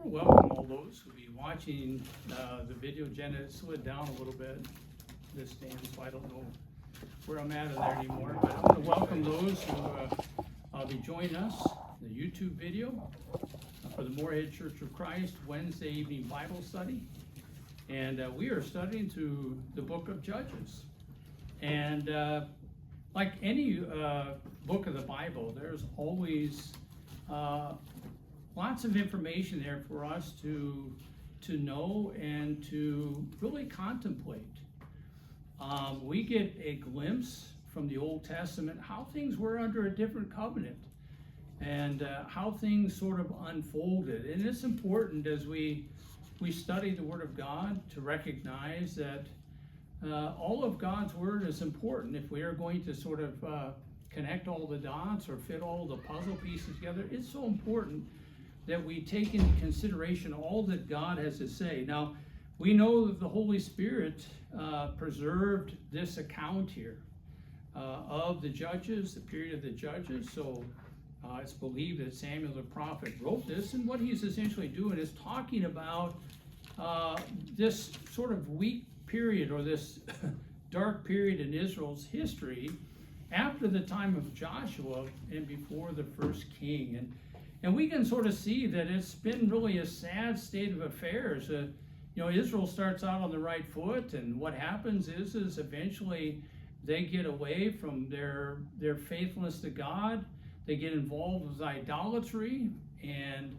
Welcome all those who will be watching the video. Jenna slid down a little bit, this stand, so I don't know where I'm at in there anymore. But I want to welcome those who will be joining us in the YouTube video for the Moorhead Church of Christ Wednesday evening Bible study. And we are studying through the book of Judges. And like any book of the Bible, there's always lots of information there for us to know and to really contemplate. We get a glimpse from the Old Testament how things were under a different covenant and how things sort of unfolded. And it's important as we study the Word of God to recognize that all of God's Word is important. If we are going to sort of connect all the dots or fit all the puzzle pieces together, it's so important that we take into consideration all that God has to say. Now, we know that the Holy Spirit preserved this account here of the Judges, the period of the Judges. So it's believed that Samuel the prophet wrote this, and what he's essentially doing is talking about this sort of weak period, or this dark period in Israel's history after the time of Joshua and before the first king. And we can sort of see that it's been really a sad state of affairs. Israel starts out on the right foot, and what happens is eventually they get away from their faithfulness to God. They get involved with idolatry, and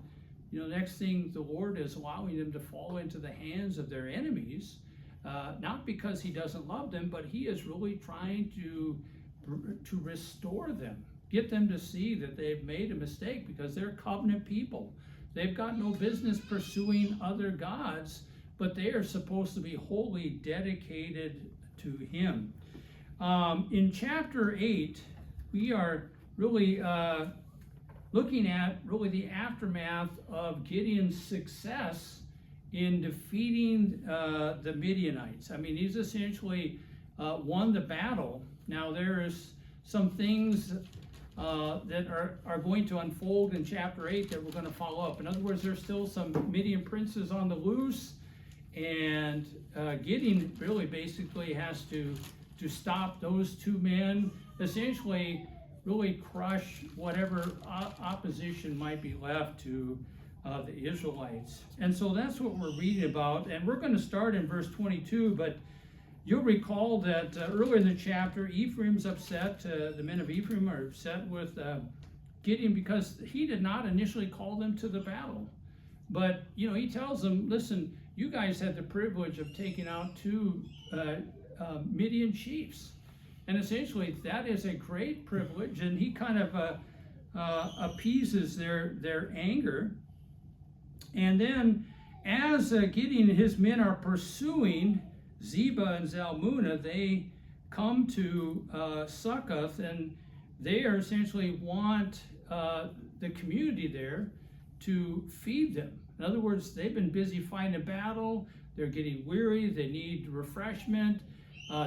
next thing, the Lord is allowing them to fall into the hands of their enemies, not because He doesn't love them, but He is really trying to restore them. Get them to see that they've made a mistake, because they're covenant people. They've got no business pursuing other gods, but they are supposed to be wholly dedicated to Him. In chapter 8, we are really looking at really the aftermath of Gideon's success in defeating the Midianites. I mean, he's essentially won the battle. Now, there's some things that are going to unfold in chapter 8 that we're going to follow up. In other words, there's still some Midian princes on the loose, and Gideon really basically has to stop those two men, essentially really crush whatever opposition might be left to the Israelites. And so that's what we're reading about, and we're going to start in verse 22, but you'll recall that earlier in the chapter, Ephraim's upset. The men of Ephraim are upset with Gideon because he did not initially call them to the battle. But, he tells them, listen, you guys had the privilege of taking out two Midian chiefs. And essentially, that is a great privilege. And he kind of appeases their anger. And then, as Gideon and his men are pursuing Zebah and Zalmunna, they come to Succoth, and they are essentially want the community there to feed them. In other words, they've been busy fighting a battle. They're getting weary. They need refreshment.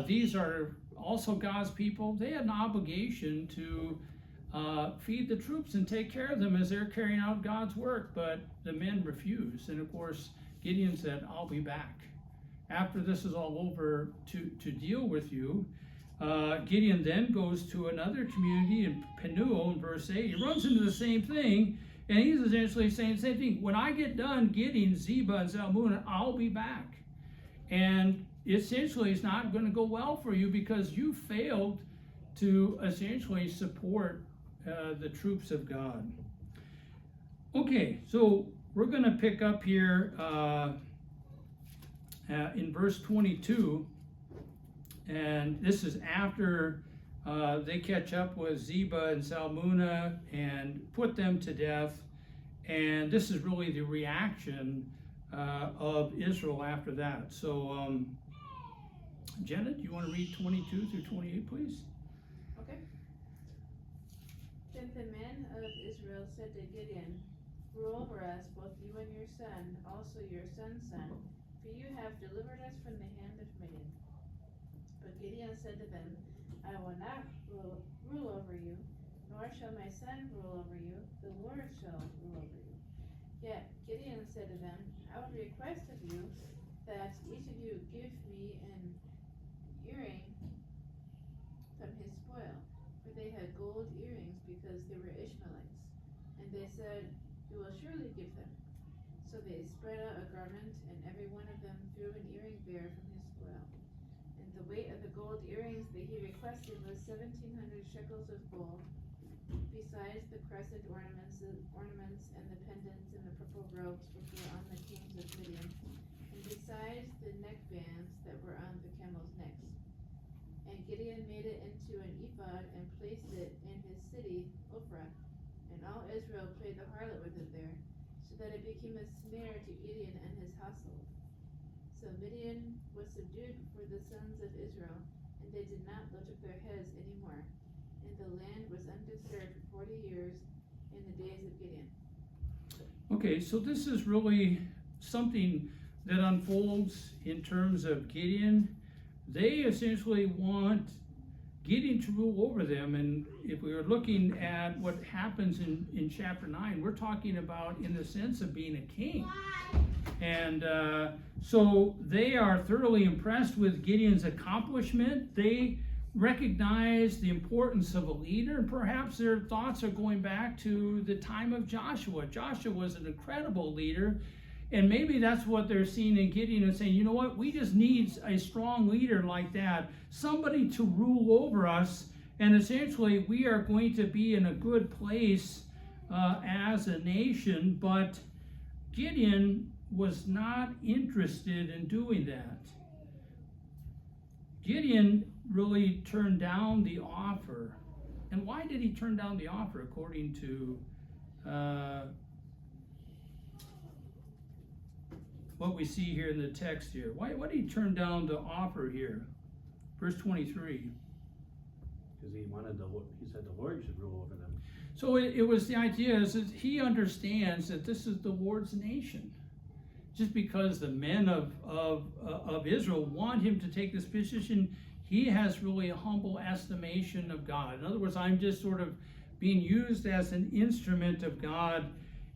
These are also God's people. They had an obligation to feed the troops and take care of them as they're carrying out God's work, but the men refused. And of course, Gideon said, I'll be back after this is all over to deal with you. Gideon then goes to another community in Penuel in verse 8. He runs into the same thing, and he's essentially saying the same thing. When I get done getting Zebah and Zalmunna, I'll be back. And essentially, it's not going to go well for you because you failed to essentially support the troops of God. Okay, so we're going to pick up here in verse 22, and this is after they catch up with Zebah and Zalmunna and put them to death, and this is really the reaction of Israel after that. So, Jenna, do you want to read 22 through 28, please? Okay. Then the men of Israel said to Gideon, rule over us, both you and your son, also your son's son, for you have delivered us from the hand of Midian. But Gideon said to them, I will not rule over you, nor shall my son rule over you, the Lord shall rule over you. Yet Gideon said to request of you that each of you give me an earring from his spoil. For they had gold earrings because they were Ishmaelites. And they said, we will surely give them. So they spread out a garment, and every one of them threw an earring bare from his spoil. And the weight of the gold earrings that he requested was 1,700 shekels of gold, besides the crescent ornaments and the pendants and the purple robes which were on the kings of Midian, and besides the neckbands that were on the camels' necks. And Gideon made it into an ephod and placed it in his city, Ophrah, and all Israel played the harlot with it there, so that it became a snare to Gideon and his household. So Midian was subdued before the sons of Israel, and they did not lift up their heads any more. And the land was undisturbed for 40 years in the days of Gideon. Okay, so this is really something that unfolds in terms of Gideon. They essentially want Gideon to rule over them, and if we are looking at what happens in chapter 9, we're talking about in the sense of being a king. And so they are thoroughly impressed with Gideon's accomplishment. They recognize the importance of a leader, and perhaps their thoughts are going back to the time of Joshua. Joshua was an incredible leader, and maybe that's what they're seeing in Gideon and saying, you know what, we just need a strong leader like that, somebody to rule over us, and essentially we are going to be in a good place as a nation. But Gideon was not interested in doing that. Gideon really turned down the offer. And why did he turn down the offer according to what we see here in the text here? Why did he turn down the offer here? Verse 23. Because he said the Lord should rule over them. So it was the idea is that he understands that this is the Lord's nation. Just because the men of Israel want him to take this position, he has really a humble estimation of God. In other words, I'm just sort of being used as an instrument of God.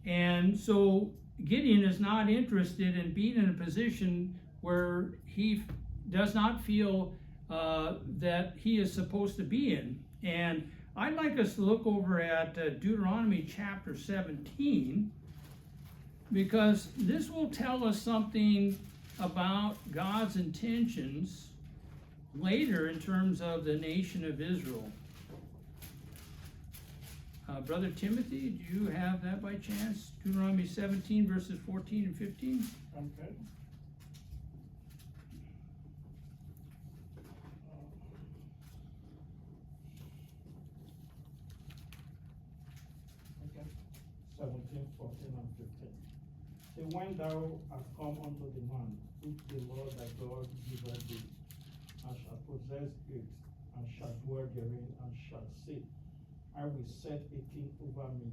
And so Gideon is not interested in being in a position where he does not feel that he is supposed to be in. And I'd like us to look over at Deuteronomy chapter 17, because this will tell us something about God's intentions later in terms of the nation of Israel. Brother Timothy, do you have that by chance? Deuteronomy 17, verses 14 and 15. Okay. Okay. 17, 14, and 15. Say, when thou art come unto the land which the Lord thy God giveth thee, and shalt possess it, and shalt dwell therein, and shalt say, I will set a king over me,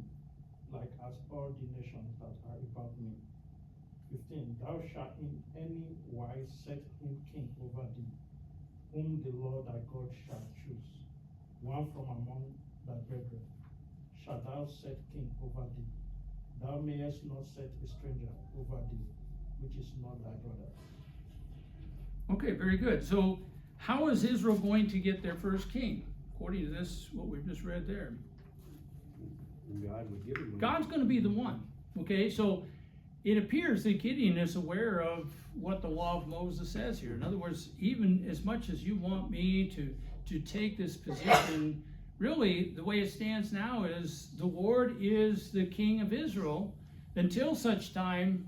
like as all the nations that are about me. 15. Thou shalt in any wise set him king over thee, whom the Lord thy God shall choose, one from among thy brethren. Shalt thou set king over thee? Thou mayest not set a stranger over thee, which is not thy brother. Okay, very good. So how is Israel going to get their first king? According to this, what we've just read there. God would give him one. God's going to be the one. Okay, so it appears that Gideon is aware of what the law of Moses says here. In other words, even as much as you want me to take this position, really the way it stands now is the Lord is the king of Israel until such time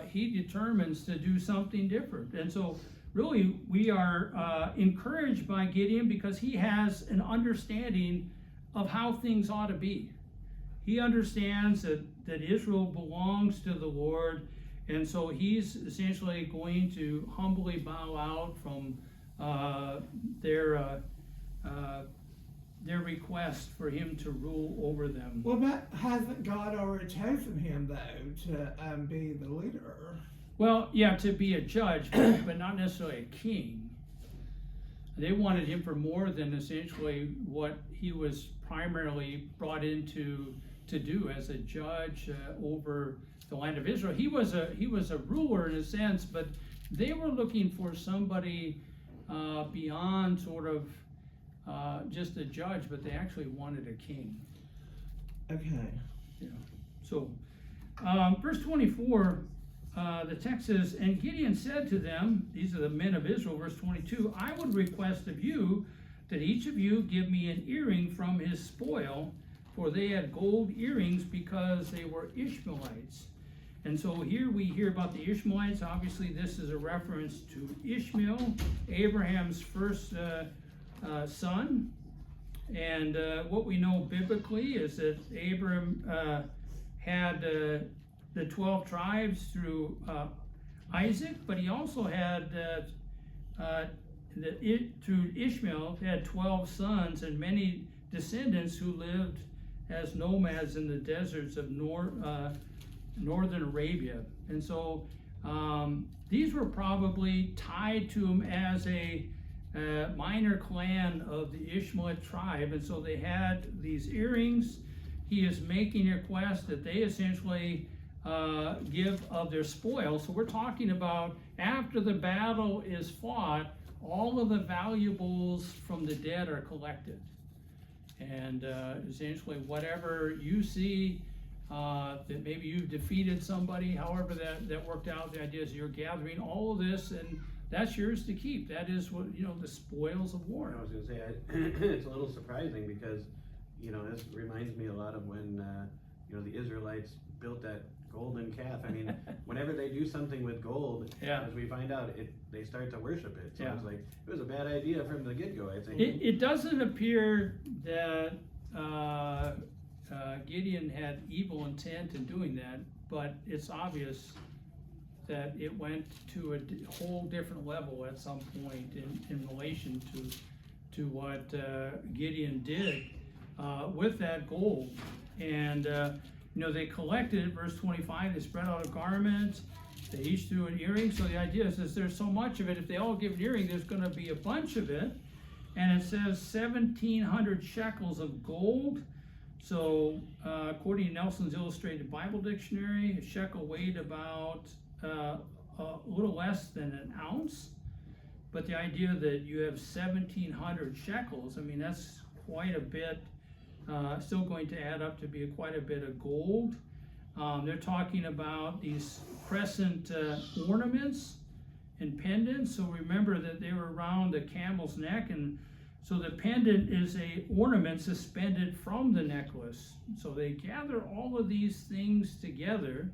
he determines to do something different. And so really, we are encouraged by Gideon because he has an understanding of how things ought to be. He understands that Israel belongs to the Lord, and so he's essentially going to humbly bow out from their request for him to rule over them. Well, but hasn't God already chosen him, though, to be the leader? Well, yeah, to be a judge, but not necessarily a king. They wanted him for more than essentially what he was primarily brought into to do as a judge over the land of Israel. He was a ruler in a sense, but they were looking for somebody beyond sort of just a judge, but they actually wanted a king. Okay. So, verse 24, the text says, "And Gideon said to them," these are the men of Israel, verse 22, "I would request of you that each of you give me an earring from his spoil, for they had gold earrings because they were Ishmaelites." And so here we hear about the Ishmaelites. Obviously, this is a reference to Ishmael, Abraham's first son. And what we know biblically is that Abram had the 12 tribes through Isaac, but he also had through Ishmael had 12 sons and many descendants who lived as nomads in the deserts of northern Arabia. And so these were probably tied to him as a minor clan of the Ishmaelite tribe, and so they had these earrings. He is making a request that they essentially give of their spoil. So we're talking about after the battle is fought, all of the valuables from the dead are collected. And essentially whatever you see that maybe you've defeated somebody, however that worked out, the idea is you're gathering all of this and that's yours to keep. That is what, the spoils of war. I was gonna say, it's a little surprising because, this reminds me a lot of when, the Israelites built that golden calf. I mean, whenever they do something with gold, as we find out, they start to worship it. So it's like, it was a bad idea from the get-go, I think. It doesn't appear that Gideon had evil intent in doing that, but it's obvious that it went to a whole different level at some point in relation to what Gideon did with that gold. And they collected it, verse 25, they spread out a garment, they each threw an earring. So the idea is there's so much of it, if they all give an earring, there's going to be a bunch of it. And it says 1,700 shekels of gold. So according to Nelson's Illustrated Bible Dictionary, a shekel weighed about a little less than an ounce. But the idea that you have 1,700 shekels, I mean, that's quite a bit, still going to add up to be quite a bit of gold. They're talking about these crescent ornaments and pendants. So remember that they were around the camel's neck, and so the pendant is a ornament suspended from the necklace. So they gather all of these things together.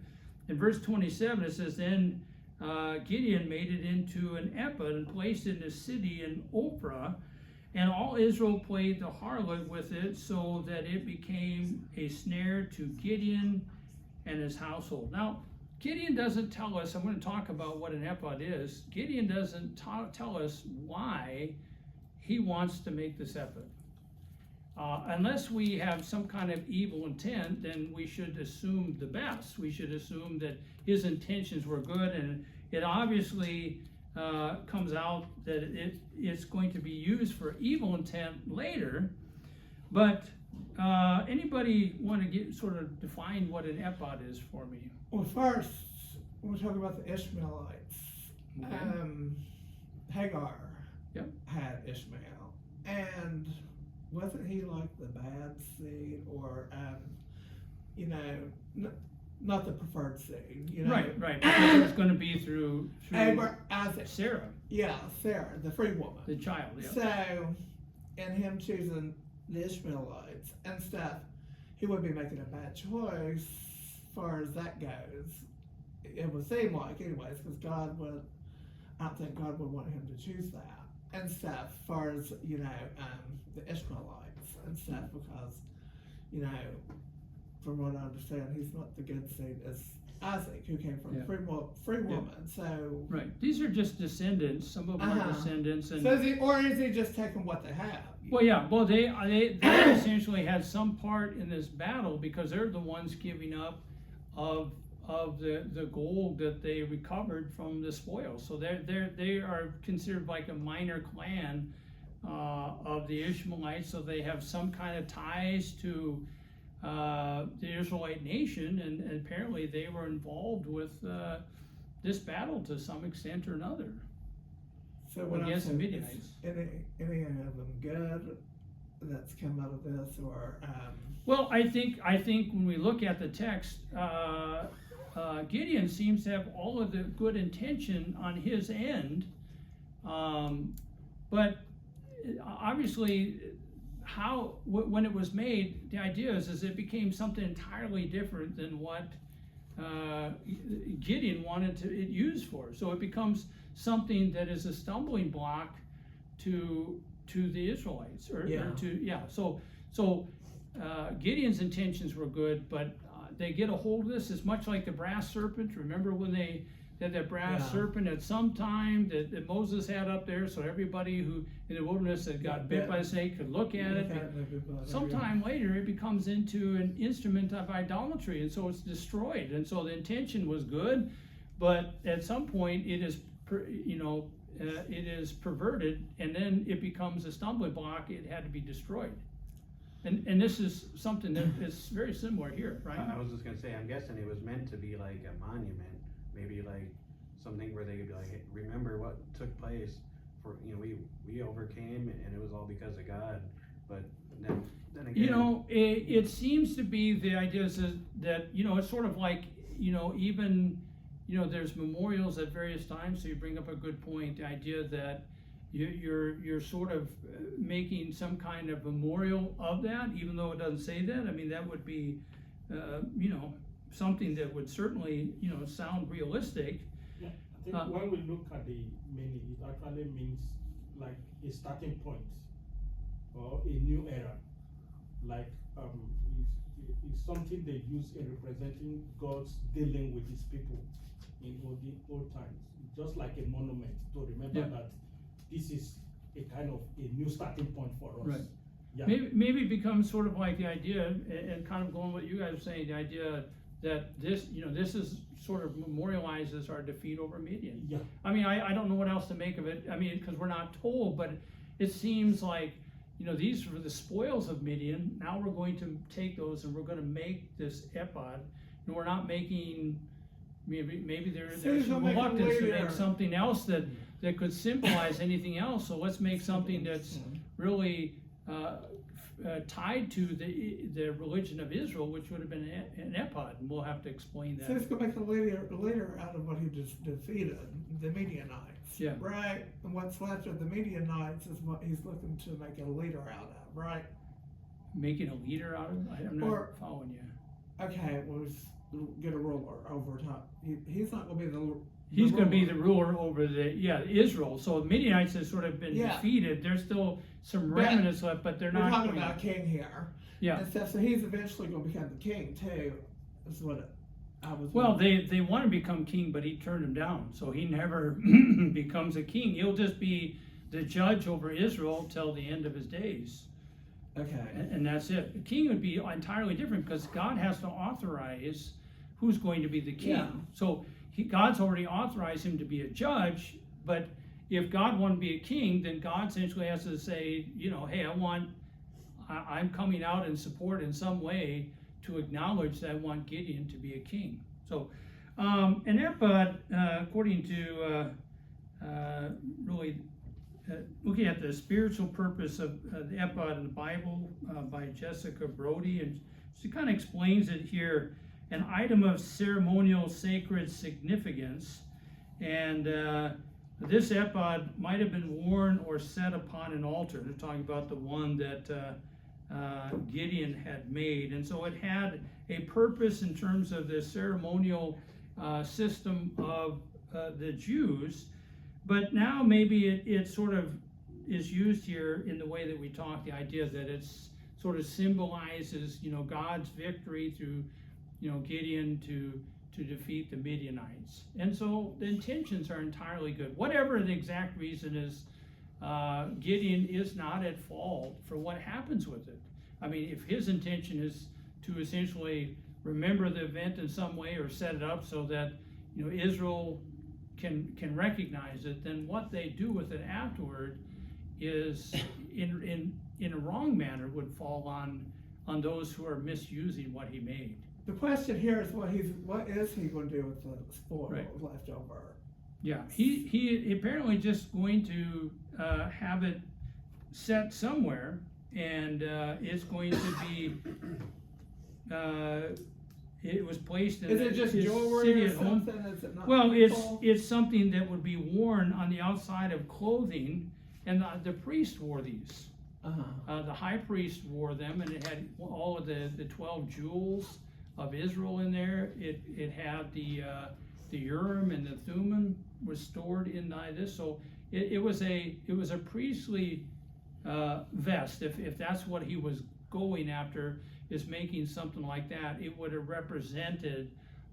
In verse 27 it says, "Then Gideon made it into an ephod and placed it in a city in Ophrah, and all Israel played the harlot with it, so that it became a snare to Gideon and his household." Now, Gideon doesn't tell us, I'm going to talk about what an ephod is. Gideon doesn't tell us why he wants to make this ephod. Unless we have some kind of evil intent, then we should assume the best. We should assume that his intentions were good, and it obviously comes out that it's going to be used for evil intent later. But anybody want to define what an ephod is for me? Well, first, we'll talk about the Ishmaelites. Okay. Hagar Yep. had Ishmael, and wasn't he like the bad seed, or not the preferred seed? Right. Because it was going to be through Isaac. Sarah, Yeah, Sarah, the free woman. the child. Yeah. So, in him choosing the Ishmaelites and stuff, he would be making a bad choice as far as that goes. It would seem like, anyways, because I don't think God would want him to choose that and stuff, as far as, the Ishmaelites and stuff, because, from what I understand, he's not the good seed as Isaac, who came from Yeah. free woman. So, Right. These are just descendants. Some of them are descendants, and so is he just taking what they have? well, yeah. Well, they essentially had some part in this battle because they're the ones giving up of the gold that they recovered from the spoils. So they are considered like a minor clan of the Ishmaelites. So they have some kind of ties to the Israelite nation, and apparently they were involved with this battle to some extent or another. So what Against the I'm saying Midianites. is any of them good that's come out of this, or Well, I think when we look at the text, Gideon seems to have all of the good intention on his end, but obviously, when it was made, the idea is it became something entirely different than what Gideon wanted it used for. So it becomes something that is a stumbling block to the Israelites, So Gideon's intentions were good, but they get a hold of this. It's much like the brass serpent. Remember when they had that brass serpent at some time that Moses had up there, so everybody who in the wilderness that got bit by the snake could look at it. Sometime later, it becomes into an instrument of idolatry, and so it's destroyed. And so the intention was good, but at some point, it is perverted, and then it becomes a stumbling block. It had to be destroyed. And this is something that is very similar here, right? I was just gonna say, I'm guessing it was meant to be like a monument, maybe like something where they could be like, hey, remember what took place for, we overcame, and it was all because of God. But then again, it seems to be the idea is that it's sort of like even there's memorials at various times. So you bring up a good point, the idea that you're sort of making some kind of memorial of that, even though it doesn't say that. I mean, that would be something that would certainly sound realistic. Yeah, I think when we look at the meaning, it actually means like a starting point or a new era. Like it's something they use in representing God's dealing with His people in old times. Just like a monument to remember that this is a kind of a new starting point for us. Right. Yeah. Maybe it becomes sort of like the idea, and kind of going what you guys are saying, the idea that this is sort of memorializes our defeat over Midian. Yeah. I mean, I don't know what else to make of it. I mean, because we're not told, but it seems like, these were the spoils of Midian. Now we're going to take those and we're going to make this ephod. And we're not making, maybe there's some reluctance to make something else that could symbolize anything else. So let's make something that's really tied to the religion of Israel, which would have been an ephod, and we'll have to explain that. So he's gonna make a leader out of what he just defeated, the Midianites. Yeah. Right? And what's left of the Midianites is what he's looking to make a leader out of, right? Making a leader out of it? I'm not following you. Okay, well, get a ruler over top. He's not gonna be the He's going to be the ruler over Israel. So the Midianites have sort of been defeated. There's still some remnants left, but they're not. We're talking about a king here. Yeah. And stuff, so he's eventually going to become the king too. Is what I was. Well, they want to become king, but he turned them down. So he never becomes a king. He'll just be the judge over Israel till the end of his days. Okay. And that's it. The king would be entirely different because God has to authorize who's going to be the king. Yeah. So God's already authorized him to be a judge, but if God wanted to be a king, then God essentially has to say, hey, I'm coming out in support in some way to acknowledge that I want Gideon to be a king. So, an ephod, according to really looking at the spiritual purpose of the ephod in the Bible by Jessica Brody, and she kind of explains it here. An item of ceremonial sacred significance, and this ephod might have been worn or set upon an altar. They're talking about the one that Gideon had made, and so it had a purpose in terms of the ceremonial system of the Jews, but now maybe it sort of is used here in the way that we talk, the idea that it's sort of symbolizes, God's victory through Gideon to defeat the Midianites. And so the intentions are entirely good. Whatever the exact reason is, Gideon is not at fault for what happens with it. I mean, if his intention is to essentially remember the event in some way or set it up so that Israel can recognize it, then what they do with it afterward is in a wrong manner would fall on on those who are misusing what he made. The question here is what is he going to do with the spoil Right. left over? Yeah, he apparently just going to have it set somewhere, and it's going to be. It was placed in Is it just his jewelry city or at home. something? Is it not Well, people? it's something that would be worn on the outside of clothing, and the priest wore these. Uh-huh. The high priest wore them, and it had all of the 12 jewels of Israel in there. It had the Urim and the Thummim was stored in this, so it was a priestly vest. If that's what he was going after, is making something like that, it would have represented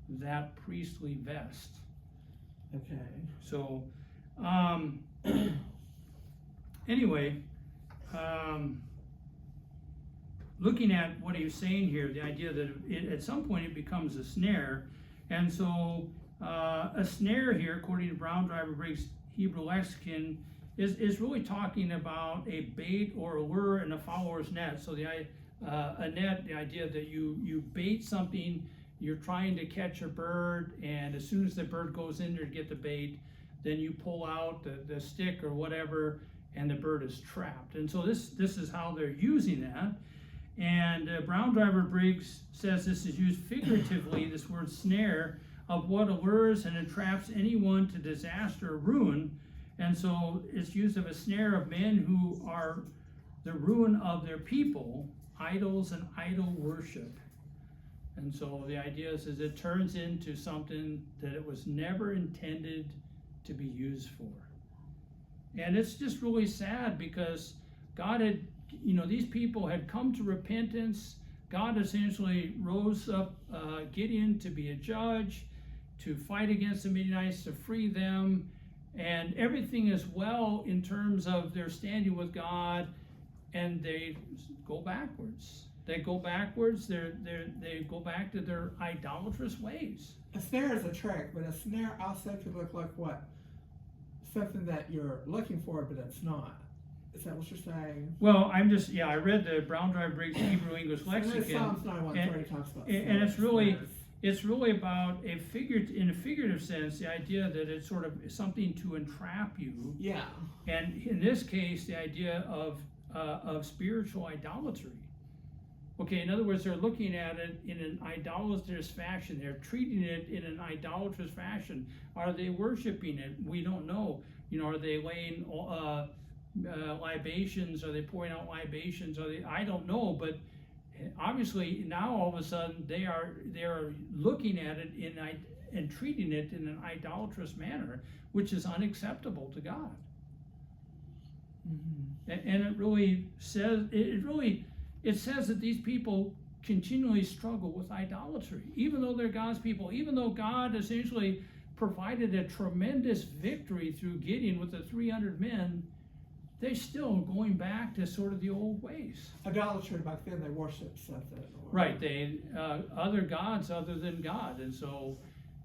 that priestly vest. Okay. So, anyway, looking at what he was saying here, the idea that at some point it becomes a snare, and so a snare here, according to Brown Driver Briggs Hebrew Lexicon, is really talking about a bait or a lure in a follower's net. So a net, the idea that you bait something, you're trying to catch a bird, and as soon as the bird goes in there to get the bait, then you pull out the stick or whatever, and the bird is trapped. And so this is how they're using that. And Brown Driver Briggs says this is used figuratively, this word snare, of what allures and entraps anyone to disaster or ruin. And so it's used of a snare of men who are the ruin of their people, idols and idol worship. And so the idea is it turns into something that it was never intended to be used for. And it's just really sad because God had, these people had come to repentance. God essentially rose up Gideon to be a judge, to fight against the Midianites, to free them. And everything is well in terms of their standing with God, and they go backwards. They go backwards. They go back to their idolatrous ways. A snare is a trick, but a snare also could look like what? Something that you're looking for, but it's not. Is that what you're saying? Well, I read the Brown Driver Briggs Hebrew English Lexicon. Psalms 91:3 talks about and it's snares. really about in a figurative sense, the idea that it's sort of something to entrap you. Yeah. And in this case, the idea of spiritual idolatry. Okay, in other words, they're looking at it in an idolatrous fashion. They're treating it in an idolatrous fashion. Are they worshiping it? We don't know. Are they laying libations? Are they pouring out libations? I don't know. But obviously now all of a sudden they are looking at it and treating it in an idolatrous manner, which is unacceptable to God. Mm-hmm. And it really says it says that these people continually struggle with idolatry, even though they're God's people, even though God essentially provided a tremendous victory through Gideon with the 300 men. They're still going back to sort of the old ways. Idolatry back then, they worshiped something. Right, they other gods other than God, and so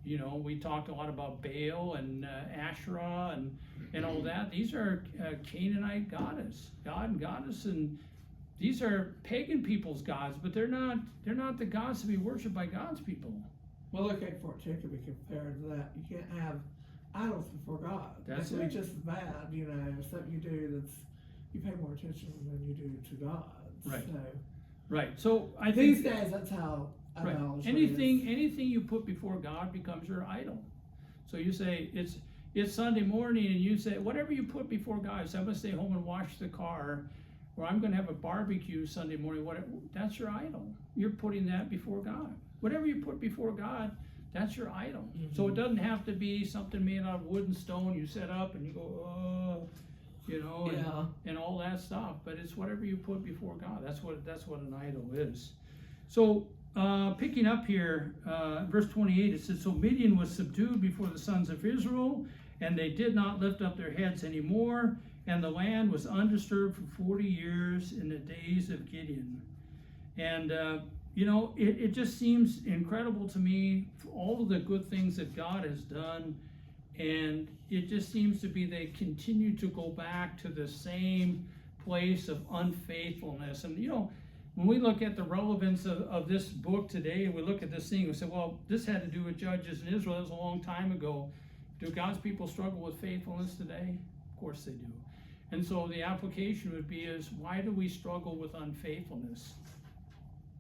we talked a lot about Baal and Asherah and all that. These are Canaanite God and goddess, and these are pagan people's gods, but they're not the gods to be worshipped by God's people. Well, look at 14 could be compared to that. You can't have idols before God. That's it. it. Just as bad, something you do you pay more attention than you do to God. Right. So, Right. So I these think days that's how right. idolatry Anything you put before God becomes your idol. So you say it's Sunday morning, and you say whatever you put before God. So I'm going to stay home and wash the car, or I'm going to have a barbecue Sunday morning. That's your idol. You're putting that before God. Whatever you put before God, that's your idol. Mm-hmm. So it doesn't have to be something made out of wood and stone. You set up and you go, and all that stuff. But it's whatever you put before God. That's what an idol is. So picking up here, verse 28, it says, "So Midian was subdued before the sons of Israel, and they did not lift up their heads anymore, and the land was undisturbed for 40 years in the days of Gideon." And it just seems incredible to me for all of the good things that God has done, and it just seems to be they continue to go back to the same place of unfaithfulness. And when we look at the relevance of this book today, and we look at this thing, we say, well, this had to do with judges in Israel. That was a long time ago. Do God's people struggle with faithfulness today? Of course they do. And so the application would be is, why do we struggle with unfaithfulness?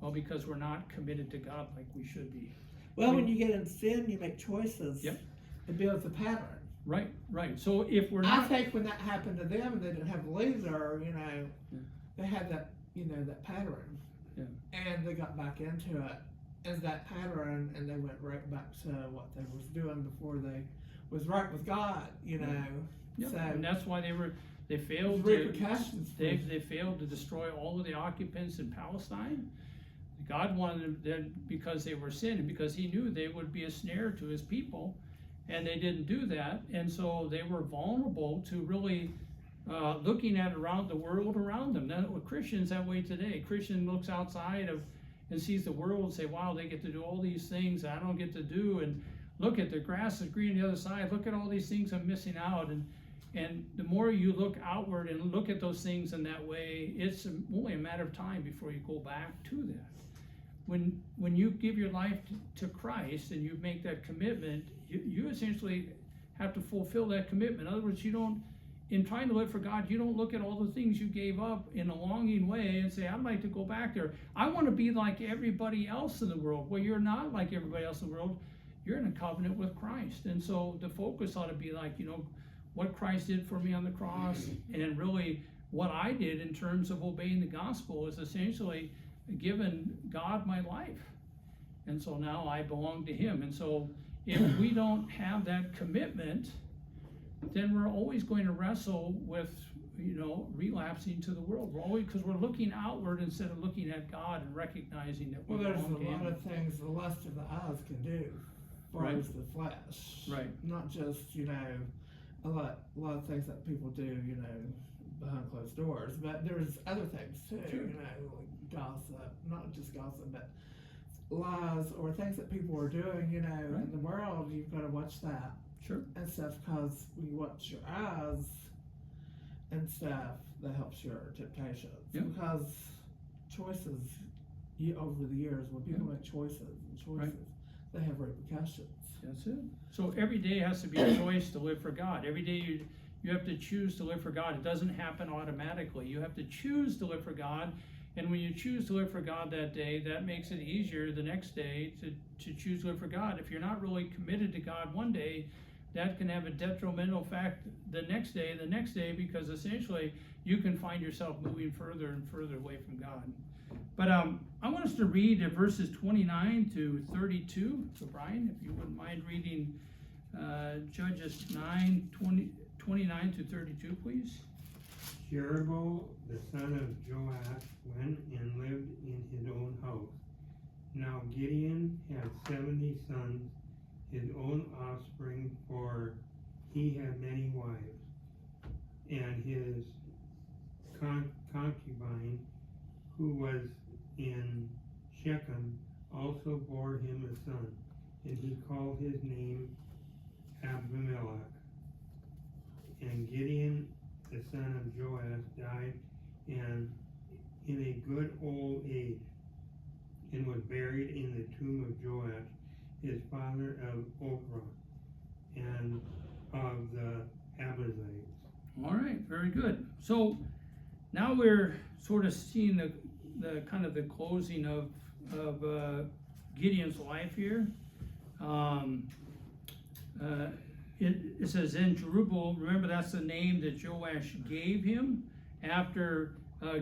Well, because we're not committed to God like we should be. Well, when you get in sin, you make choices. Yep. It builds a pattern. Right. So if we're I not, think when that happened to them, they didn't have a leader, they had that, that pattern. Yeah. And they got back into it as that pattern, and they went right back to what they was doing before they was right with God, yeah, So and that's why they failed there's to, repercussions. they failed to destroy all of the occupants in Palestine. God wanted them because they were sin and because he knew they would be a snare to his people, and they didn't do that, and so they were vulnerable to really looking at around the world around them. Now, with Christians that way today, Christian looks outside of and sees the world and say, wow, they get to do all these things that I don't get to do, and look at the grass is green on the other side, look at all these things I'm missing out, and the more you look outward and look at those things in that way, it's only a matter of time before you go back to that. When you give your life to Christ and you make that commitment, you essentially have to fulfill that commitment. In other words, in trying to live for God, you don't look at all the things you gave up in a longing way and say, I'd like to go back there. I want to be like everybody else in the world. Well, you're not like everybody else in the world. You're in a covenant with Christ. And so the focus ought to be like, what Christ did for me on the cross, and really what I did in terms of obeying the gospel is essentially given God my life. And so now I belong to him. And so if we don't have that commitment, then we're always going to wrestle with, relapsing to the world. We're always, because we're looking outward instead of looking at God and recognizing that we There's belong to a lot him. of things the lust of the eyes can do, as far Right. as the flesh. Right. Not just, a lot of things that people do, behind closed doors, but there's other things too, Sure. like gossip, not just gossip, but lies or things that people are doing, Right. in the world. You've got to watch that Sure. and stuff, because when you watch your eyes and stuff, that helps your temptations. Yeah. Because choices, over the years, when people make choices and choices, Right. they have repercussions. That's it. So every day has to be a choice to live for God. Every day you have to choose to live for God. It doesn't happen automatically. You have to choose to live for God. And when you choose to live for God that day, that makes it easier the next day to choose to live for God. If you're not really committed to God one day, that can have a detrimental effect the next day, because essentially you can find yourself moving further and further away from God. But I want us to read verses 29 to 32. So Brian, if you wouldn't mind reading Judges 29 to 32, please. Jeroboam the son of Joash went and lived in his own house. Now Gideon had 70 sons, his own offspring, for he had many wives. And his concubine, who was in Shechem, also bore him a son, and he called his name Abimelech. And Gideon the son of Joash died and in a good old age, and was buried in the tomb of Joash, his father of Ophrah, and of the Abiezrites. All right, very good. So now we're sort of seeing the kind of the closing of Gideon's life here. It says, in Jerubbaal, remember that's the name that Joash gave him after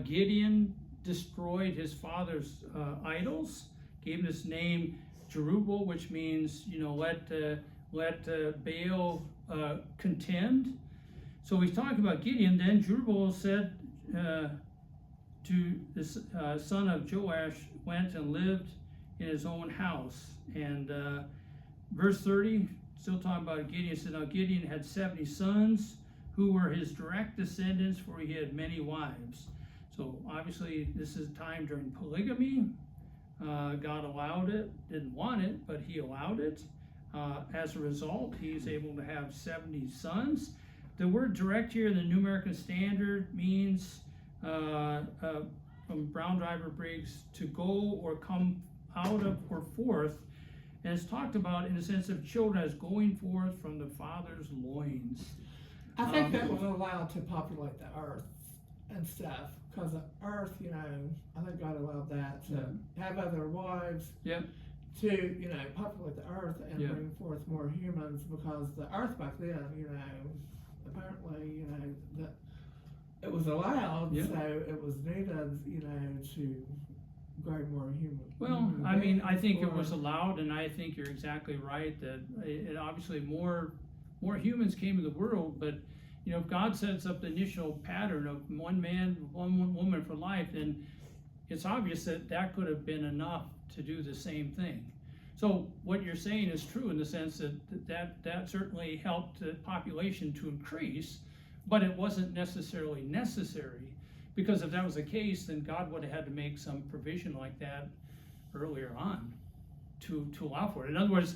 Gideon destroyed his father's idols. Gave him this name Jerubbaal, which means, let Baal contend. So he's talking about Gideon. Then Jerubbaal said to the son of Joash, went and lived in his own house. And verse 30, still talking about Gideon, said, now Gideon had 70 sons who were his direct descendants, for he had many wives. So obviously this is a time during polygamy. God allowed it, didn't want it, but he allowed it. As a result, he's able to have 70 sons. The word direct here in the New American Standard means from Brown Driver Briggs, to go or come out of or forth, and it's talked about in the sense of children as going forth from the father's loins. I think that was allowed to populate the earth and stuff, because the earth, you know, I think God allowed that to have other wives. Yep. To, you know, populate the earth and Yeah. bring forth more humans, because the earth back then, you know, apparently, you know, that it was allowed, Yeah. so it was needed, you know, to grow more humans. Well, I mean, I think it was allowed, and I think you're exactly right that it obviously more humans came to the world, but you know, if God sets up the initial pattern of one man, one woman for life, then it's obvious that that could have been enough to do the same thing. So what you're saying is true in the sense that certainly helped the population to increase, but it wasn't necessarily necessary, because if that was the case, then God would have had to make some provision like that earlier on to allow for it. In other words,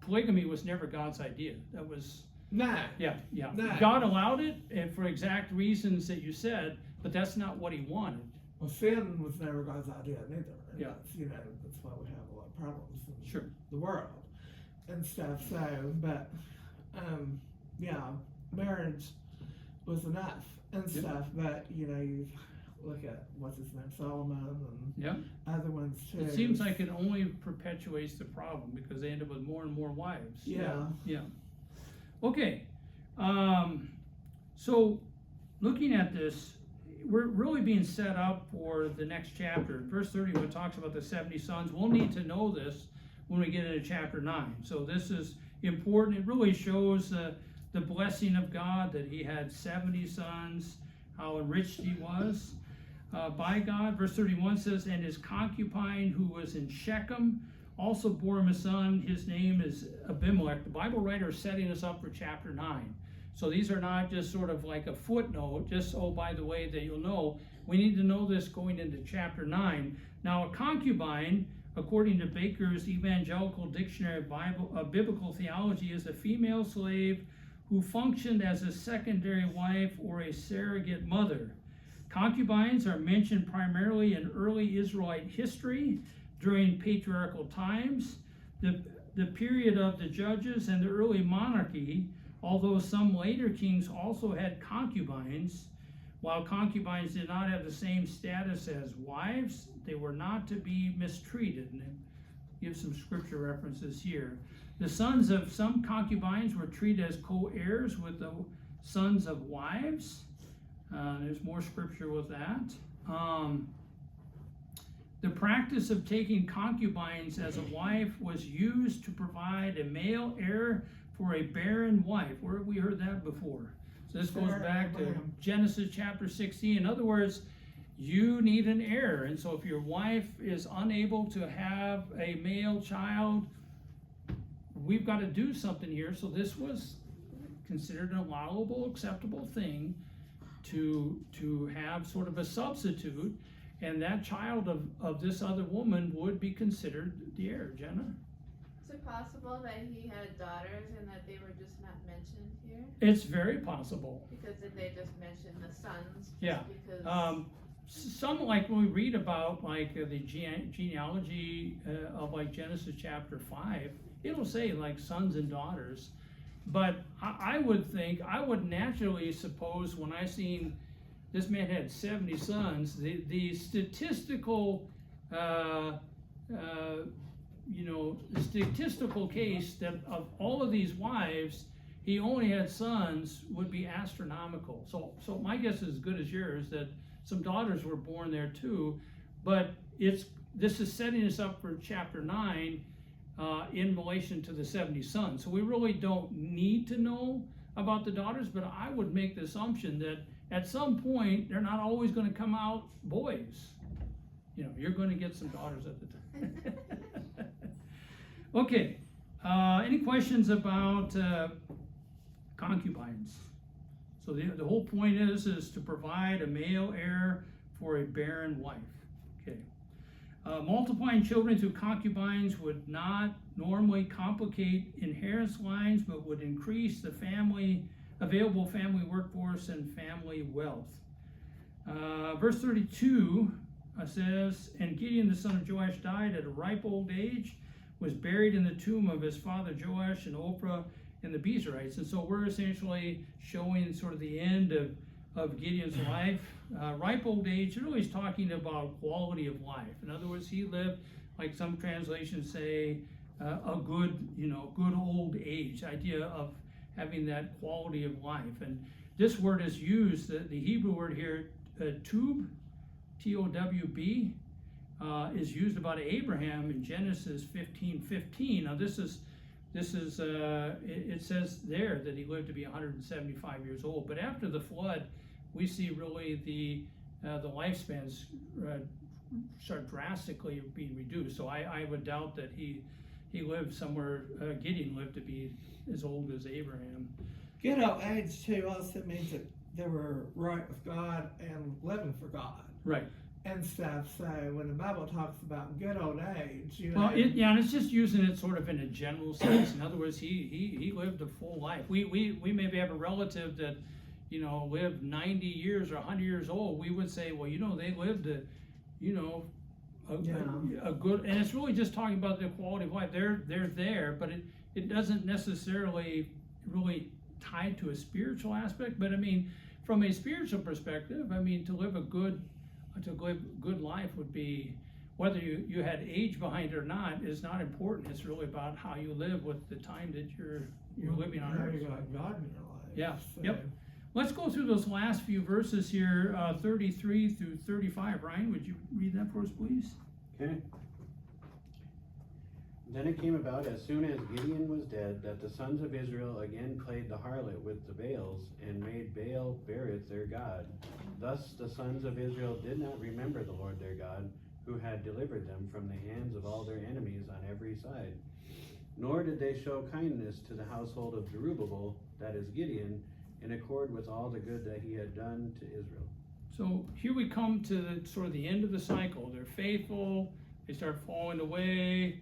polygamy was never God's idea. That was, No. yeah. No. God allowed it and for exact reasons that you said, but that's not what he wanted. Well, sin was never God's idea neither. And Yeah. that's, you know, that's why we have a lot of problems in Sure. the world and stuff. So, but, yeah, marriage was enough and Yeah. stuff. But, you know, you look at what's his name, Solomon, and Yeah. other ones too. It seems like it only perpetuates the problem because they end up with more and more wives. Yeah. Yeah. Okay. So looking at this, we're really being set up for the next chapter. Verse 31 talks about the 70 sons. We'll need to know this when we get into chapter 9. So this is important. It really shows the blessing of God, that he had 70 sons, how enriched he was by God. Verse 31 says, and his concubine who was in Shechem also bore him a son. His name is Abimelech. The Bible writer is setting us up for chapter 9. So these are not just sort of like a footnote, just, oh, by the way, that you'll know. We need to know this going into chapter 9. Now, a concubine, according to Baker's Evangelical Dictionary of Biblical Theology, is a female slave who functioned as a secondary wife or a surrogate mother. Concubines are mentioned primarily in early Israelite history during patriarchal times, the period of the judges and the early monarchy, although some later kings also had concubines. While concubines did not have the same status as wives, they were not to be mistreated. And it gives some scripture references here. The sons of some concubines were treated as co-heirs with the sons of wives. There's more scripture with that. The practice of taking concubines as a wife was used to provide a male heir for a barren wife. Where have we heard that before? So this goes back to Genesis chapter 16. In other words, you need an heir. And so if your wife is unable to have a male child, we've got to do something here. So this was considered an allowable, acceptable thing to have sort of a substitute. And that child of this other woman would be considered the heir. Jenna? Is it possible that he had daughters and that they were just not mentioned here? It's very possible. Because then they just mentioned the sons. Yeah. Because Some, like when we read about like the genealogy of like Genesis chapter 5, it'll say like sons and daughters. But I would think, I would naturally suppose when I seen this man had 70 sons, the statistical, the statistical case that of all of these wives, he only had sons would be astronomical. So my guess is as good as yours that some daughters were born there too, but this is setting us up for chapter 9 in relation to the 70 sons. So we really don't need to know about the daughters, but I would make the assumption that at some point they're not always going to come out boys. You're going to get some daughters at the time. Okay, any questions about concubines? So the whole point is to provide a male heir for a barren wife. Okay. Multiplying children through concubines would not normally complicate inheritance lines, but would increase the available family workforce and family wealth. Verse 32 says, and Gideon the son of Joash died at a ripe old age, was buried in the tomb of his father Joash and Ophrah and the Bezerites. And so we're essentially showing sort of the end of Gideon's life. Ripe old age, really he's talking about quality of life. In other words, he lived, like some translations say, a good, good old age, idea of having that quality of life. And this word is used, the Hebrew word here, tub, T-O-W-B, is used about Abraham in Genesis 15:15. Now this is it says there that he lived to be 175 years old. But after the flood, we see really the lifespans start drastically being reduced. So I would doubt that he lived somewhere. Gideon lived to be as old as Abraham. Good old age too also means that they were right with God and living for God. Right. And stuff. So when the Bible talks about good old age, Well, and it's just using it sort of in a general sense. In other words, he lived a full life. We maybe have a relative that, lived 90 years or 100 years old. We would say, well, they lived a good, and it's really just talking about the quality of life. They're there, but it doesn't necessarily really tied to a spiritual aspect. But I mean, from a spiritual perspective, to live a good life would be, whether you had age behind it or not is not important. It's really about how you live with the time that you're living on earth. You got God in your life. Yeah. So. Yep. Let's go through those last few verses here, 33 through 35. Ryan, would you read that for us, please? Okay. Then it came about as soon as Gideon was dead that the sons of Israel again played the harlot with the Baals and made Baal Berith their god. Thus the sons of Israel did not remember the Lord their God, who had delivered them from the hands of all their enemies on every side. Nor did they show kindness to the household of Jerubbaal, that is Gideon, in accord with all the good that he had done to Israel. So here we come to sort of the end of the cycle. They're faithful, they start falling away,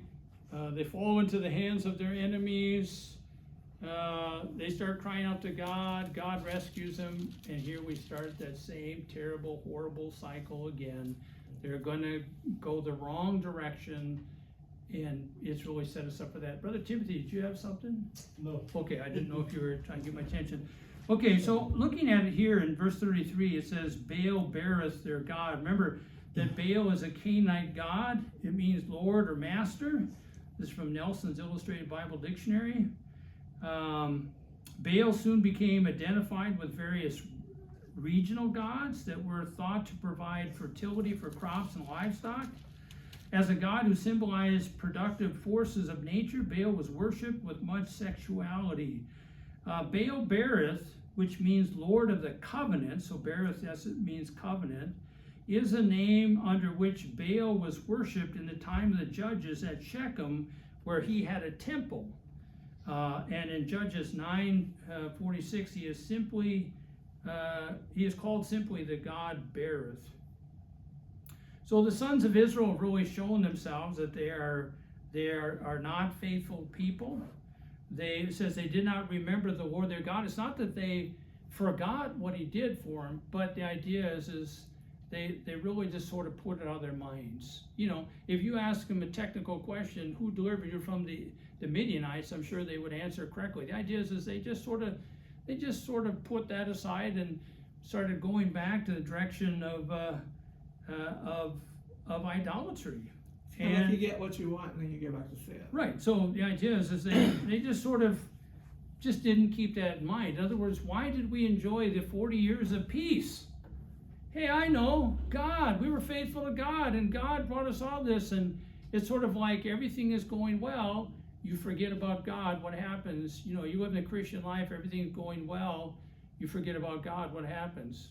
they fall into the hands of their enemies, they start crying out to God, God rescues them, and here we start that same terrible, horrible cycle again. They're going to go the wrong direction, and it's really set us up for that. Brother Timothy, did you have something? No. Okay, I didn't know if you were trying to get my attention. Okay, so looking at it here in verse 33, it says, Baal Berith their god. Remember that Baal is a Canaanite god. It means Lord or Master. This is from Nelson's Illustrated Bible Dictionary. Baal soon became identified with various regional gods that were thought to provide fertility for crops and livestock. As a god who symbolized productive forces of nature, Baal was worshipped with much sexuality. Baal Berith, which means Lord of the Covenant, so Berith means covenant, is a name under which Baal was worshipped in the time of the judges at Shechem, where he had a temple. And in Judges 9:46, he is called simply the god Berith. So the sons of Israel have really shown themselves that they are not faithful people. It says they did not remember the Lord their God. It's not that they forgot what he did for them, but the idea is they really just sort of put it out of their minds. If you ask them a technical question, who delivered you from the Midianites, I'm sure they would answer correctly. The idea is they just sort of put that aside and started going back to the direction of idolatry. And you get what you want, and then you go back to sin. Right. So the idea is they just sort of didn't keep that in mind. In other words, why did we enjoy the 40 years of peace? Hey, I know, God, we were faithful to God, and God brought us all this, and it's sort of like everything is going well, you forget about God, what happens? You live in a Christian life, everything's going well, you forget about God, what happens?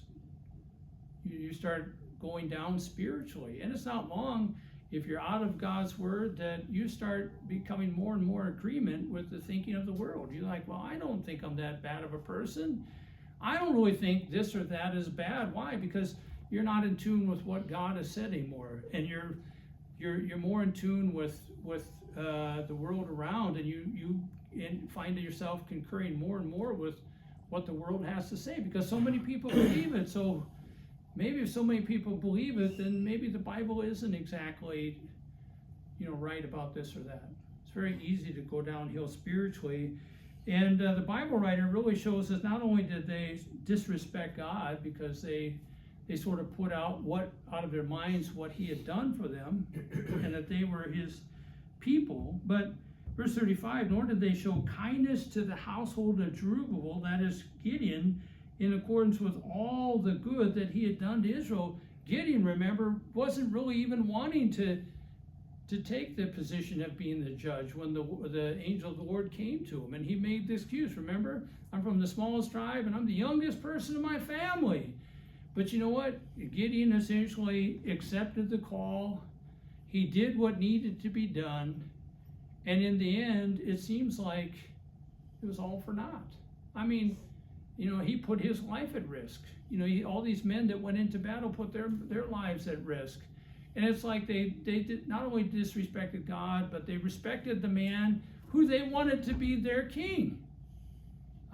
You start going down spiritually, and it's not long, if you're out of God's word, that you start becoming more and more agreement with the thinking of the world. You're like, well, I don't think I'm that bad of a person. I don't really think this or that is bad. Why? Because you're not in tune with what God has said anymore, and you're more in tune with the world around, and you find yourself concurring more and more with what the world has to say, because so many people believe it. So maybe if so many people believe it, then maybe the Bible isn't exactly, right about this or that. It's very easy to go downhill spiritually. And the Bible writer really shows us not only did they disrespect God because they sort of put out of their minds what he had done for them and that they were his people, but verse 35, nor did they show kindness to the household of Jerubbaal, that is Gideon, in accordance with all the good that he had done to Israel. Gideon, remember, wasn't really even wanting to take the position of being the judge when the angel of the Lord came to him, and he made the excuse. Remember, I'm from the smallest tribe, and I'm the youngest person in my family. But you know what? Gideon essentially accepted the call. He did what needed to be done, and in the end, it seems like it was all for naught. I mean, he put his life at risk. All these men that went into battle put their lives at risk. And it's like they did not only disrespected God, but they respected the man who they wanted to be their king.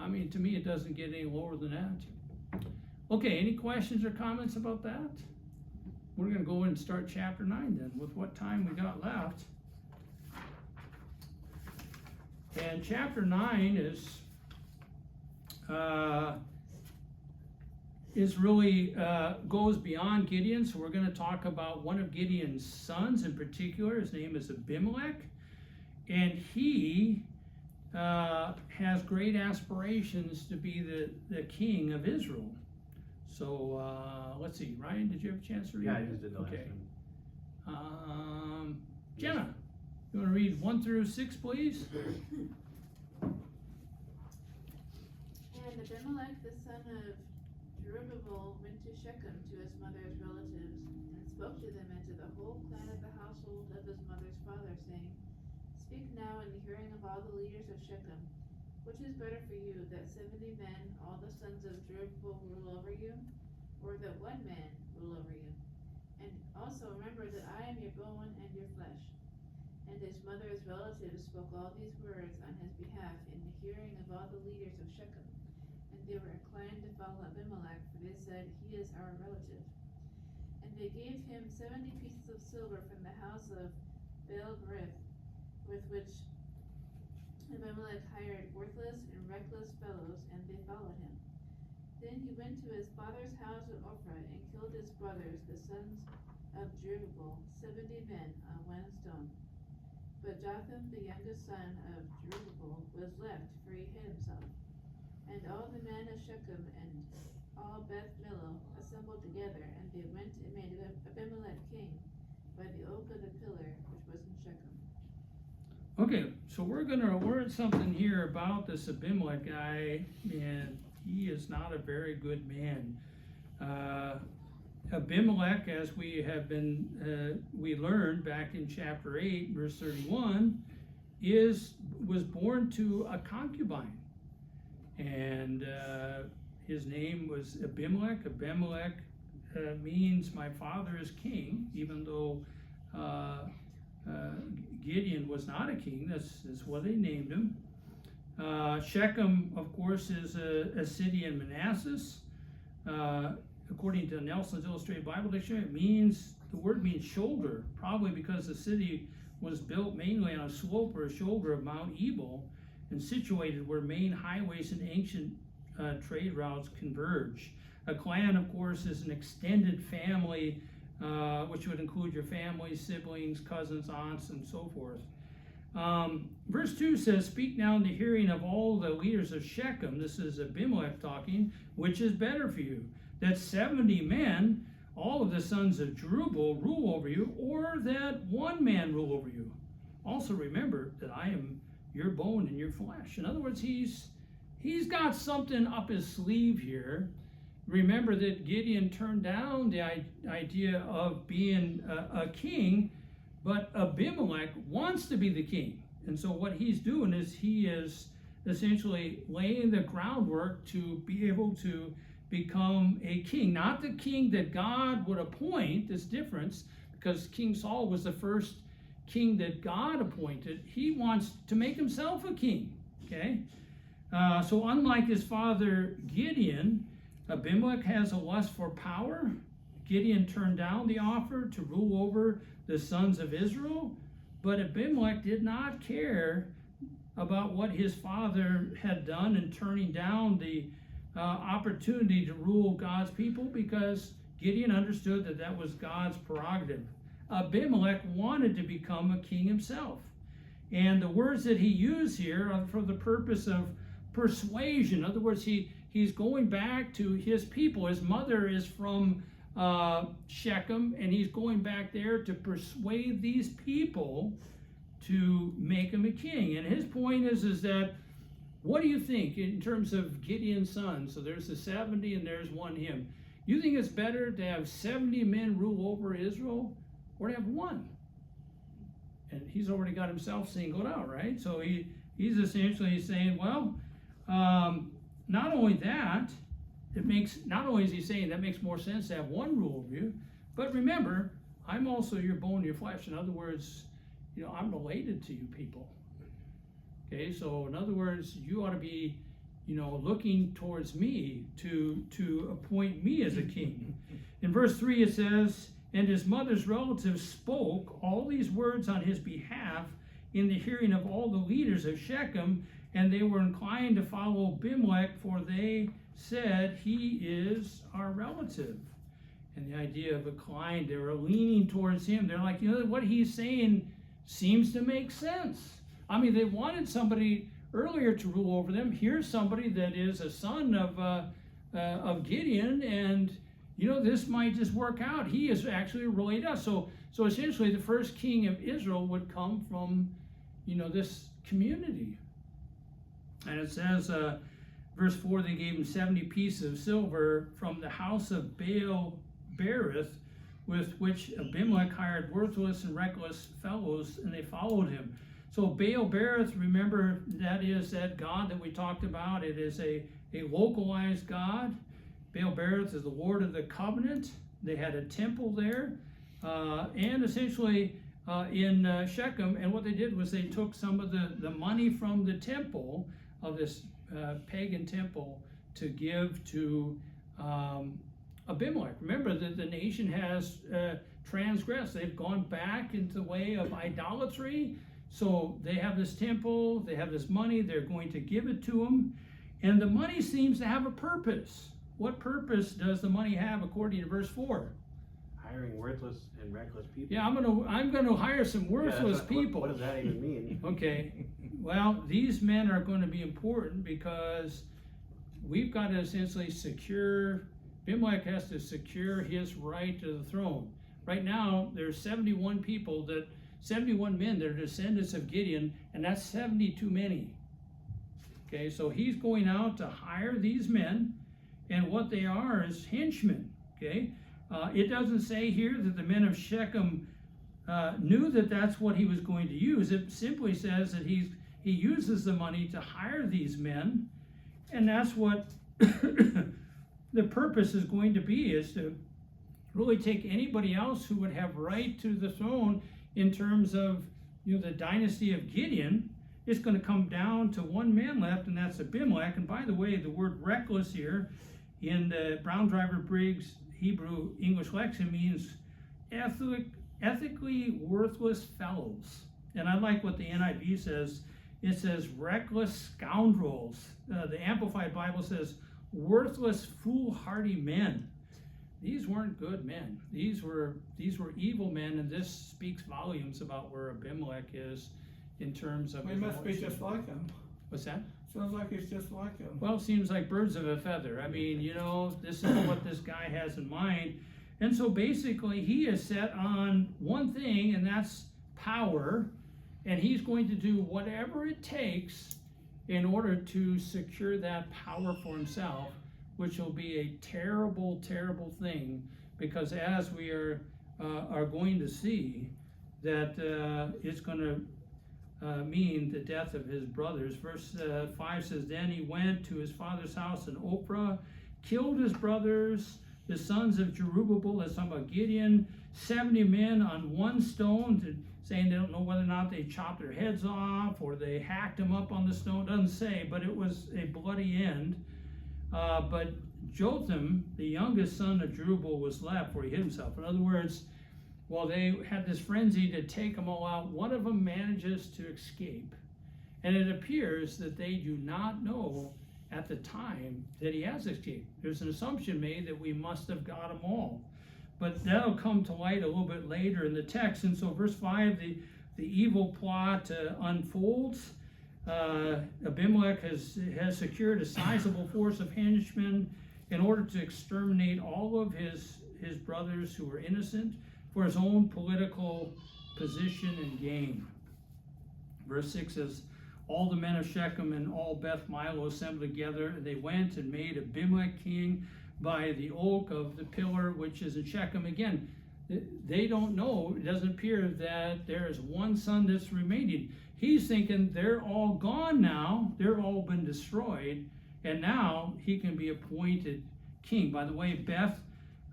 I mean, to me, it doesn't get any lower than that. Okay, any questions or comments about that? We're going to go and start chapter 9 then, with what time we got left. And chapter 9 is really goes beyond Gideon. So we're going to talk about one of Gideon's sons in particular. His name is Abimelech, and he has great aspirations to be the king of Israel. So let's see, Ryan, did you have a chance to read? Yeah, I just did the last okay. one. Jenna, you want to read 1 through 6, please? And Abimelech, the son of Jerubbaal, went to Shechem to his mother's relatives, and spoke to them and to the whole clan of the household of his mother's father, saying, Speak now in the hearing of all the leaders of Shechem. Which is better for you, that 70 men, all the sons of Jerubbaal, rule over you, or that 1 man rule over you? And also remember that I am your bone and your flesh. And his mother's relatives spoke all these words on his behalf in the hearing of all the leaders of Shechem. And they were inclined to follow Abimelech, for they said, He is our relative. And they gave him 70 pieces of silver from the house of Baal-berith, with which Abimelech hired worthless and reckless fellows, and they followed him. Then he went to his father's house at Ophrah, and killed his brothers, the sons of Jerubbaal, 70 men on one stone. But Jotham, the youngest son of Jerubbaal, was left, for he hid himself. And all the men of Shechem and all Beth Millo assembled together, and they went and made Abimelech king by the oak of the pillar which was in Shechem. Okay, so we're going to learn something here about this Abimelech guy, and he is not a very good man. Abimelech, as we have been, we learned back in chapter 8, verse 31, was born to a concubine. And his name was Abimelech. Abimelech means my father is king, even though Gideon was not a king. That's what they named him. Shechem, of course, is a city in Manassas. According to Nelson's Illustrated Bible Dictionary, the word means shoulder, probably because the city was built mainly on a slope or a shoulder of Mount Ebal and situated where main highways and ancient trade routes converge. A clan, of course, is an extended family, which would include your family, siblings, cousins, aunts, and so forth. Verse 2 says, Speak now in the hearing of all the leaders of Shechem. This is Abimelech talking, which is better for you, that 70 men, all of the sons of Jerubbaal, rule over you, or that 1 man rule over you. Also remember that I am your bone and your flesh. In other words, he's got something up his sleeve here. Remember that Gideon turned down the idea of being a king, but Abimelech wants to be the king. And so what he's doing is he is essentially laying the groundwork to be able to become a king. Not the king that God would appoint, this difference, because King Saul was the first king that God appointed. He wants to make himself a king, okay? So unlike his father Gideon, Abimelech has a lust for power Gideon turned down the offer to rule over the sons of Israel, but Abimelech did not care about what his father had done in turning down the opportunity to rule God's people, because Gideon understood that that was God's prerogative. Abimelech wanted to become a king himself. And the words that he used here are for the purpose of persuasion. In other words, he's going back to his people. His mother is from Shechem, and he's going back there to persuade these people to make him a king. And his point is that, what do you think in terms of Gideon's sons? So there's the 70 and there's one him. You think it's better to have 70 men rule over Israel or to have one? And he's already got himself singled out, right? So he's essentially saying, well, not only that, not only is he saying that makes more sense to have one rule over you, but remember, I'm also your bone, your flesh. In other words, I'm related to you people. Okay, so in other words, you ought to be, looking towards me to appoint me as a king. In verse 3 it says, and his mother's relatives spoke all these words on his behalf in the hearing of all the leaders of Shechem, and they were inclined to follow Abimelech, for they said, he is our relative. And the idea of inclined, they were leaning towards him. They're like, what he's saying seems to make sense. I mean, they wanted somebody earlier to rule over them. Here's somebody that is a son of Gideon, and this might just work out. He is actually related to us. So essentially, the first king of Israel would come from, this community. And it says, verse 4, they gave him 70 pieces of silver from the house of Baal Berith, with which Abimelech hired worthless and reckless fellows, and they followed him. So Baal Berith, remember, that is that god that we talked about. It is a localized god. Baal Berith is the Lord of the Covenant. They had a temple there, and essentially in Shechem, and what they did was they took some of the money from the temple, of this pagan temple, to give to Abimelech. Remember that the nation has transgressed. They've gone back into the way of idolatry. So they have this temple, they have this money, they're going to give it to them. And the money seems to have a purpose. What purpose does the money have according to verse 4? Hiring worthless and reckless people. Yeah, I'm gonna hire some worthless people. What does that even mean? Okay, well, these men are going to be important because we've got to essentially Abimelech has to secure his right to the throne. Right now, there's 71 men that are descendants of Gideon, and that's 70 too many. Okay, so he's going out to hire these men, and what they are is henchmen. Okay, it doesn't say here that the men of Shechem knew that that's what he was going to use. It simply says that he uses the money to hire these men, and that's what the purpose is going to be, is to really take anybody else who would have right to the throne in terms of the dynasty of Gideon. It's going to come down to one man left, and that's Abimelech. And by the way, the word reckless here in the Brown Driver Briggs Hebrew English lexicon means ethically worthless fellows. And I like what the NIV says. It says reckless scoundrels. The Amplified Bible says worthless, foolhardy men. These weren't good men. These were evil men, and this speaks volumes about where Abimelech is in terms of. He must be just like him. What's that? Sounds like he's just like him. Well, it seems like birds of a feather. I mean, this is what this guy has in mind. And so basically, he is set on one thing, and that's power. And he's going to do whatever it takes in order to secure that power for himself, which will be a terrible, terrible thing, because as we are going to see, that it's going to mean the death of his brothers. Verse 5 says, then he went to his father's house in Ophrah, killed his brothers, the sons of Jerubbaal, that's talking about Gideon, 70 men on one stone, saying they don't know whether or not they chopped their heads off or they hacked them up on the stone. It doesn't say, but it was a bloody end. But Jotham, the youngest son of Jerubbaal, was left where he hid himself. In other words, while they had this frenzy to take them all out, one of them manages to escape. And it appears that they do not know at the time that he has escaped. There's an assumption made that we must have got them all. But that'll come to light a little bit later in the text. And so verse 5, the evil plot unfolds. Abimelech has secured a sizable force of henchmen in order to exterminate all of his brothers who were innocent for his own political position and gain. Verse 6 says, all the men of Shechem and all Beth Milo assembled together, and they went and made Abimelech king by the oak of the pillar which is in Shechem. Again, they don't know, it doesn't appear that there is one son that's remaining. He's thinking they're all gone now, they're all been destroyed, and now he can be appointed king. By the way, Beth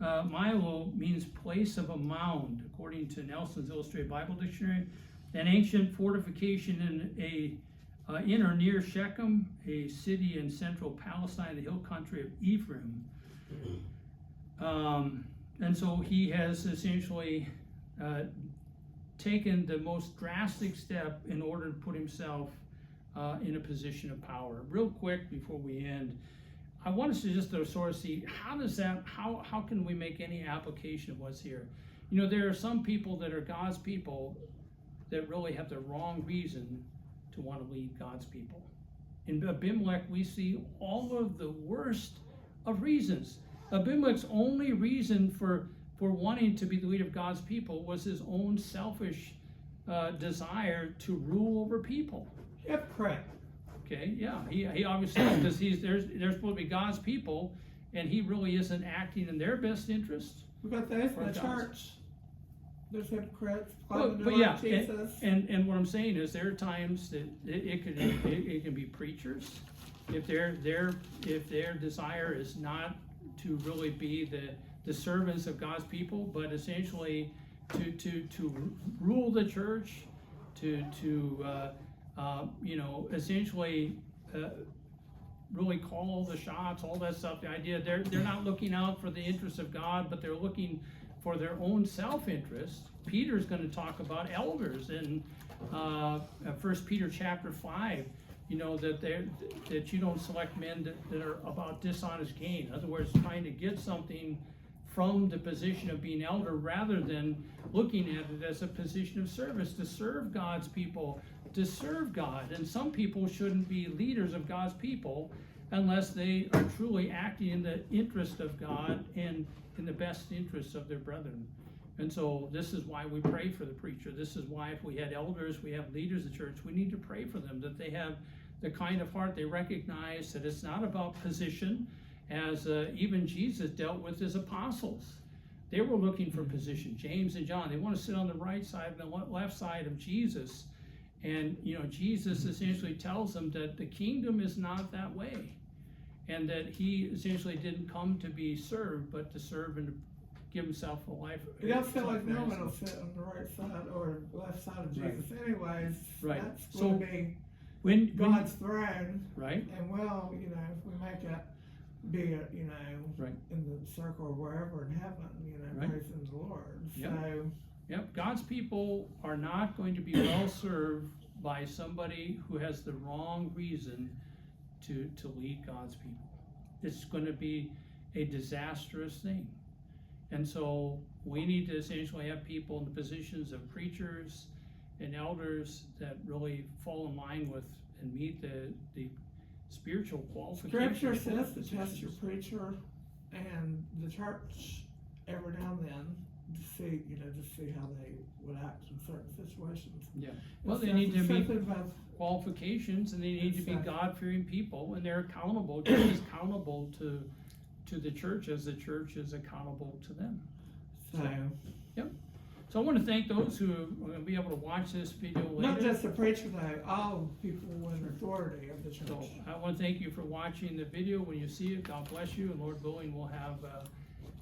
Milo means place of a mound, according to Nelson's Illustrated Bible Dictionary, an ancient fortification in or near Shechem, a city in central Palestine, the hill country of Ephraim. And so he has essentially taken the most drastic step in order to put himself in a position of power. Real quick before we end, I want us to just sort of see how can we make any application of what's here. You know, there are some people that are God's people that really have the wrong reason to want to lead God's people. In Abimelech, we see all of the worst of reasons. Abimelech's only reason for wanting to be the leader of God's people was his own selfish desire to rule over people. Hypocrite. Okay, yeah, he obviously, because they're supposed to be God's people, and he really isn't acting in their best interest. We got those in the God's. church. There's hypocrites. But yeah, and what I'm saying is there are times that it can be preachers, if their desire is not to really be the servants of God's people, but essentially to rule the church, essentially really call all the shots, all that stuff. The idea they're not looking out for the interests of God, but they're looking for their own self-interest. Peter's going to talk about elders in 1 Peter chapter 5. You know, that you don't select men that are about dishonest gain. In other words, trying to get something from the position of being elder rather than looking at it as a position of service, to serve God's people, to serve God. And some people shouldn't be leaders of God's people unless they are truly acting in the interest of God and in the best interests of their brethren. And so this is why we pray for the preacher. This is why if we had elders, we have leaders of the church, we need to pray for them, that they have the kind of heart, they recognize that it's not about position, as even Jesus dealt with his apostles. They were looking for position. James and John, they want to sit on the right side and the left side of Jesus. And, you know, Jesus essentially tells them that the kingdom is not that way. And that he essentially didn't come to be served, but to serve and to give himself a life. You don't feel like no one will sit on the right side or left side of Jesus anyways. Right. That's So going to be when God's throne. right? And well, you know, if we make it be, you know, Right. in the circle or wherever in heaven, you know, Right. praising the Lord. Yep. So, Yep, God's people are not going to be well served by somebody who has the wrong reason to lead God's people. It's going to be a disastrous thing. And so we need to essentially have people in the positions of preachers and elders that really fall in line with and meet the spiritual qualifications. Scripture says to test your preacher and the church every now and then to see how they would act in certain situations. Yeah. Well, It they says need to it's meet something about qualifications, and they need to be Exactly. God-fearing people, and they're accountable, just as accountable to the church as the church is accountable to them. so So I want to thank those who are going to be able to watch this video later. not just the preacher though, all people in authority of the church. So I want to thank you for watching the video. When you see it, God bless you, and Lord willing, we'll have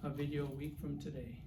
a video a week from today.